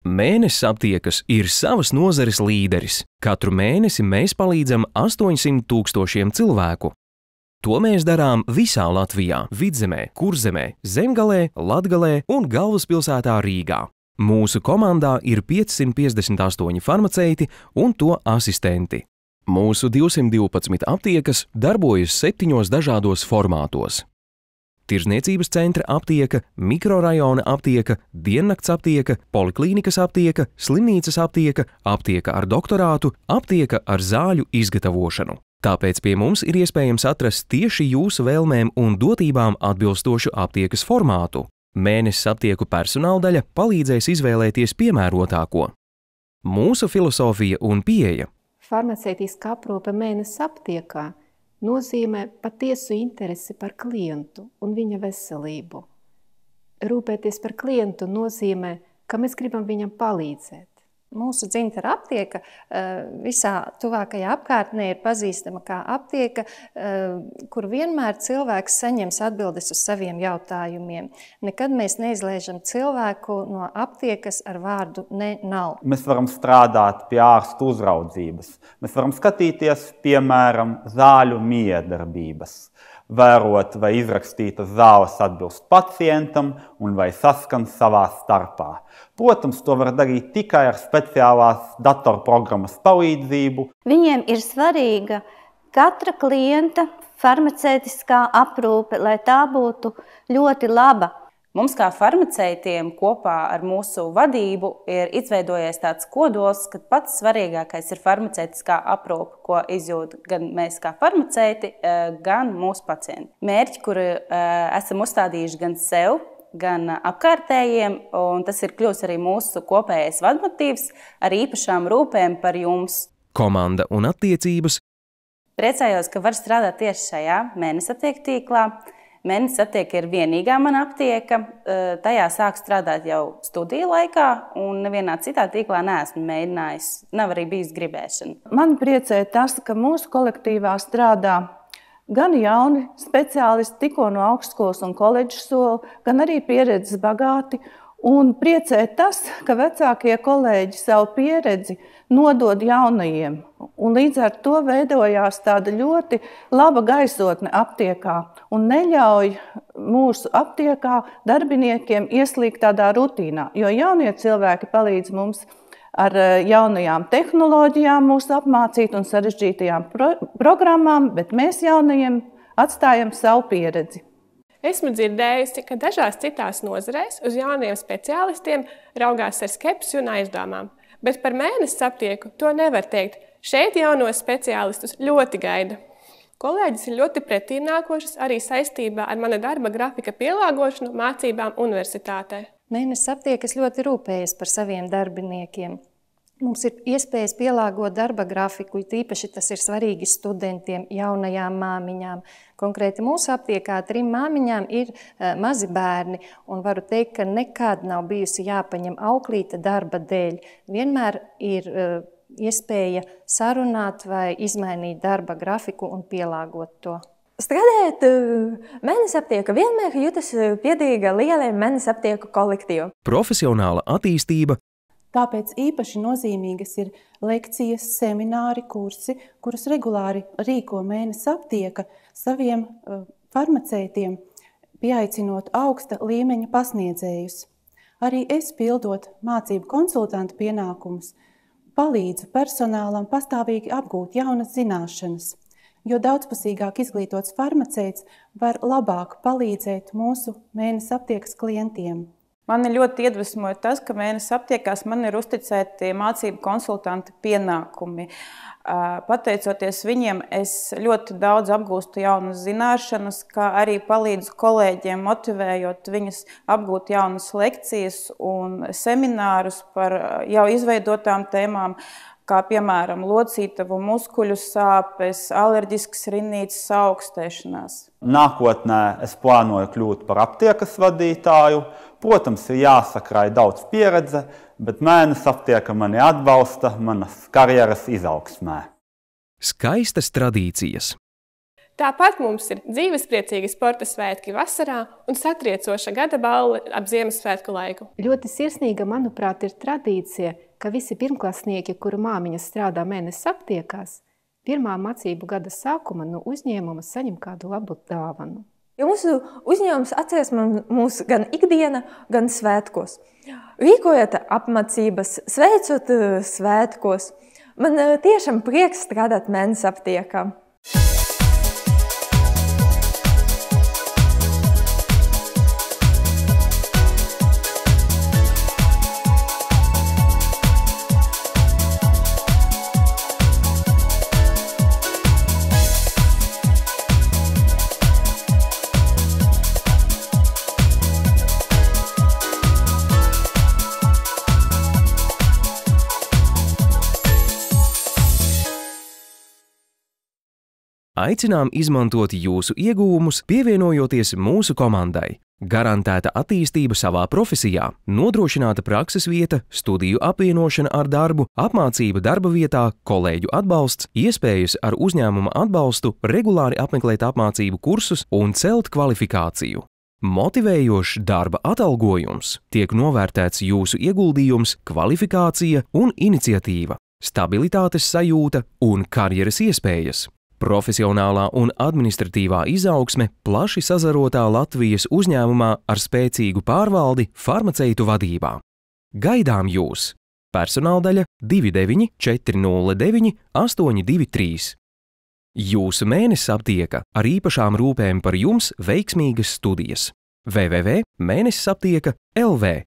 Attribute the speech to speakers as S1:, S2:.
S1: Mēnesis aptiekas ir savas nozares līderis. Katru mēnesi mēs palīdzam 800 000 cilvēku. To mēs darām visā Latvijā, Vidzemē, Kurzemē, Zemgalē, Latgalē un galvaspilsētā Rīgā. Mūsu komandā ir 558 farmaceiti un to asistenti. Mūsu 212 aptiekas darbojas 7 dažādos formātos. Tirzniecības centra aptieka, mikrorajona aptieka, diennakts aptieka, poliklīnikas aptieka, slimnīcas aptieka, aptieka ar doktorātu, aptieka ar zāļu izgatavošanu. Tāpēc pie mums ir iespējams atrast tieši jūsu vēlmēm un dotībām atbilstošu aptiekas formātu. Mēnesis aptieku personāldaļa palīdzēs izvēlēties piemērotāko. Mūsu filosofija un pieeja.
S2: Farmaceitiskā aprūpe mēnesis aptiekā nozīmē patiesu interesi par klientu un viņa veselību. Rūpēties par klientu nozīmē, ka mēs gribam viņam palīdzēt.
S3: Mūsu dzintara aptieka visā tuvākajā apkārtnē ir pazīstama kā aptieka, kur vienmēr cilvēks saņems atbildes uz saviem jautājumiem. Nekad mēs neizlaižam cilvēku no aptiekas ar vārdu ne, nav.
S4: Mēs varam strādāt pie ārstu uzraudzības. Mēs varam skatīties, piemēram, zāļu miedarbības, vērot, vai izrakstītas zāles atbilst pacientam un vai saskan savā starpā. Protams, to var darīt tikai ar speciālās datorprogrammas palīdzību.
S5: Viņiem ir svarīga katra klienta farmaceitiskā aprūpe, lai tā būtu ļoti laba.
S6: Mums kā farmaceitiem kopā ar mūsu vadību ir izveidojies tāds kodols, ka pats svarīgākais ir farmaceitiskā aprūpe, ko izjūt gan mēs kā farmaceiti, gan mūsu pacienti. Mērķi, kuru esam uzstādījuši gan sev, gan apkārtējiem, un tas ir kļūst arī mūsu kopējais vadmotīvs ar īpašām rūpēm par jums.
S1: Komanda un attiecības.
S6: Priecājos, ka var strādāt tieši šajā mēnesis aptieku tīklā. Mēnesis aptieka ir vienīgā mana aptieka. Tajā sāku strādāt jau studiju laikā, un nevienā citā tīklā neesmu mēģinājis. Nav arī bijis gribēšana.
S7: Man priecē tas, ka mūsu kolektīvā strādā gan jauni speciālisti tikko no augstskolas un koledžas soli, gan arī pieredzes bagāti. Un priecē tas, ka vecākie kolēģi savu pieredzi nodod jaunajiem. Un līdz ar to veidojās tāda ļoti laba gaisotne aptiekā un neļauj mūsu aptiekā darbiniekiem ieslīgt tādā rutīnā. Jo jaunie cilvēki palīdz mums ar jaunajām tehnoloģijām mūs apmācīt un sarežģītajām programmām, bet mēs jaunajiem atstājam savu pieredzi.
S8: Esmu dzirdējusi, ka dažās citās nozarēs uz jauniem speciālistiem raugās ar skepsi un aizdomām, bet par mēnesis aptieku to nevar teikt. Šeit jaunos speciālistus ļoti gaida. Kolēģis ir ļoti pretīnākošas arī saistībā ar mana darba grafika pielāgošanu mācībām universitātē.
S3: Mēnesis aptiekas ļoti rūpējas par saviem darbiniekiem. Mums ir iespējas pielāgot darba grafiku, tīpaši tas ir svarīgi studentiem, jaunajām māmiņām. Konkrēti mūsu aptiekā 3 māmiņām ir mazi bērni, un varu teikt, ka nekad nav bijusi jāpaņem auklīte darba dēļ. Vienmēr ir iespēja sarunāt vai izmainīt darba grafiku un pielāgot to.
S9: Strādājot mēnesis aptieka vienmēr jūtas piederīga lieliem mēnesis aptieku kolektīvu.
S1: Profesionāla attīstība.
S7: Tāpēc īpaši nozīmīgas ir lekcijas, semināri, kursi, kurus regulāri rīko mēnesis aptieka saviem farmaceitiem, pieaicinot augsta līmeņa pasniedzējus. Arī es, pildot mācību konsultantu pienākumus, palīdzu personālam pastāvīgi apgūt jaunas zināšanas, jo daudzpusīgāk izglītots farmaceits var labāk palīdzēt mūsu mēnesis aptiekas klientiem.
S6: Mani ļoti iedvesmoja tas, ka mēnesis aptiekās man ir uzticēti mācību konsultanti pienākumi. Pateicoties viņiem, es ļoti daudz apgūstu jaunas zināšanas, kā arī palīdzu kolēģiem, motivējot viņus apgūt jaunas lekcijas un seminārus par jau izveidotām tēmām, kā piemēram locītavu muskuļu sāpes, alerģiskas rinītes augstēšanās.
S4: Nākotnē es plānoju kļūt par aptiekas vadītāju. Protams, ir jāsakrāj daudz pieredze, bet mēnesis aptieka mani atbalsta manas karjeras izaugsmē.
S1: Skaistas tradīcijas.
S8: Tāpat mums ir dzīvespriecīgi sporta svētki vasarā un satriecoša gada balva ap Ziemassvētku laiku.
S2: Ļoti sirsnīga, manuprāt, ir tradīcija, ka visi pirmklasnieki, kuru māmiņas strādā mēnesis aptiekās, pirmā mācību gada sākuma no uzņēmuma saņem kādu labu dāvanu.
S9: Jo mūsu uzņēmums atceras mūs gan ikdiena, gan svētkos. Rīkojot apmācības, sveicot svētkos, man tiešām prieks strādāt mēnesis aptiekā.
S1: Aicinām izmantot jūsu ieguvumus, pievienojoties mūsu komandai. Garantēta attīstība savā profesijā, nodrošināta prakses vieta, studiju apvienošana ar darbu, apmācība darba vietā, kolēģu atbalsts, iespējas ar uzņēmuma atbalstu, regulāri apmeklēt apmācību kursus un celt kvalifikāciju. Motivējošs darba atalgojums, tiek novērtēts jūsu ieguldījums, kvalifikācija un iniciatīva, stabilitātes sajūta un karjeras iespējas. Profesionālā un administratīvā izaugsme plaši sazarotā Latvijas uzņēmumā ar spēcīgu pārvaldi farmaceitu vadībā. Gaidām jūs! Personāldaļa 29 409 823. Jūsu mēnesis aptieka ar īpašām rūpēm par jums veiksmīgas studijas. www.mēnesisaptieka.lv